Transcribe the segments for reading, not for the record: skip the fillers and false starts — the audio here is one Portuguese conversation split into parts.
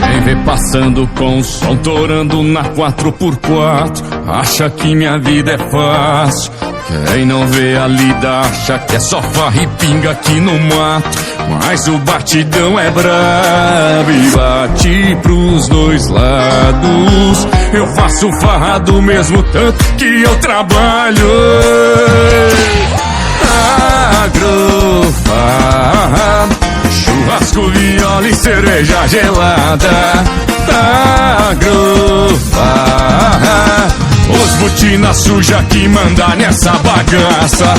Quem vê passando com o som torando na 4x4 acha que minha vida é fácil. Quem não vê a lida acha que é só farra e pinga aqui no mato. Mas o batidão é brabo e bate pros dois lados. Eu faço farra do mesmo tanto que eu trabalho. Agrofarra, churrasco, viola e cerveja gelada. Agrofarra, os botina suja que manda nessa bagaça.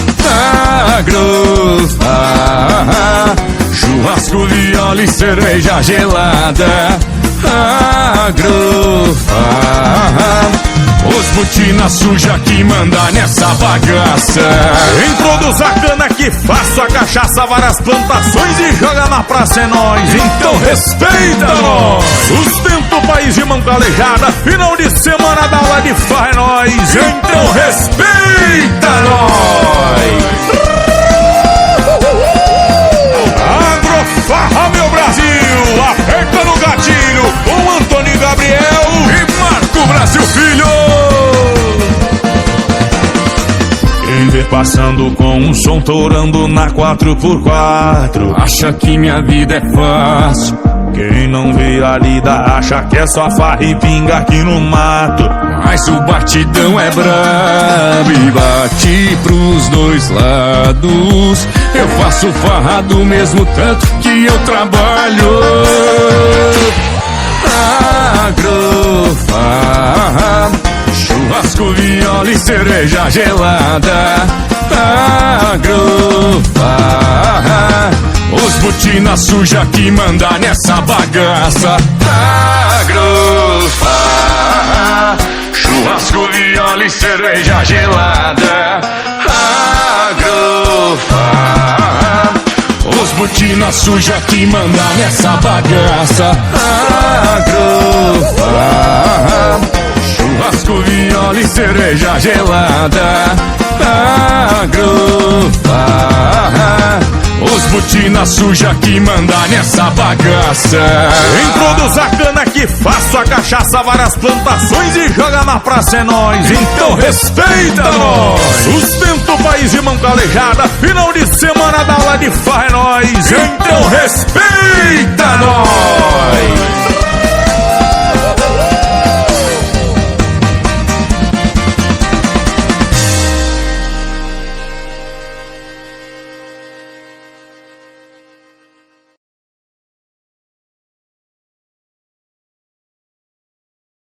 Agrofarra, churrasco, viola e cerveja gelada. Agrofarra, os botina suja que manda nessa bagaça. Introduz a cana que faço a cachaça, várias plantações e joga na praça é nós. Então respeita nós. Sustenta o país de mão calejada, final de semana da aula de farra é nós. Então respeita nós. Agrofarra, meu Brasil, aperta no gatilho com Antônio Gabriel e Marco Brasil Filho. Quem vê passando com um som torando na 4x4 acha que minha vida é fácil. Quem não vê a lida acha que é só farra e pinga aqui no mato. Mas o batidão é brabo e bate pros dois lados. Eu faço farra do mesmo tanto que eu trabalho. Agrofarra, churrasco, viola e cerveja gelada. Agrofarra, os botina suja que manda nessa bagaça. Agrofarra, churrasco, viola e cerveja gelada. Agrofarra, os botina suja que manda nessa bagaça. Agrofarra, churrasco, viola e cerveja gelada. Agrofarra, os botina suja que manda nessa bagaça. Introduz a cana que faço a cachaça, várias plantações e joga na praça é nós. Então respeita nós. Sustenta o país de mão calejada, final de semana da aula de farra é nós. Então respeita nós.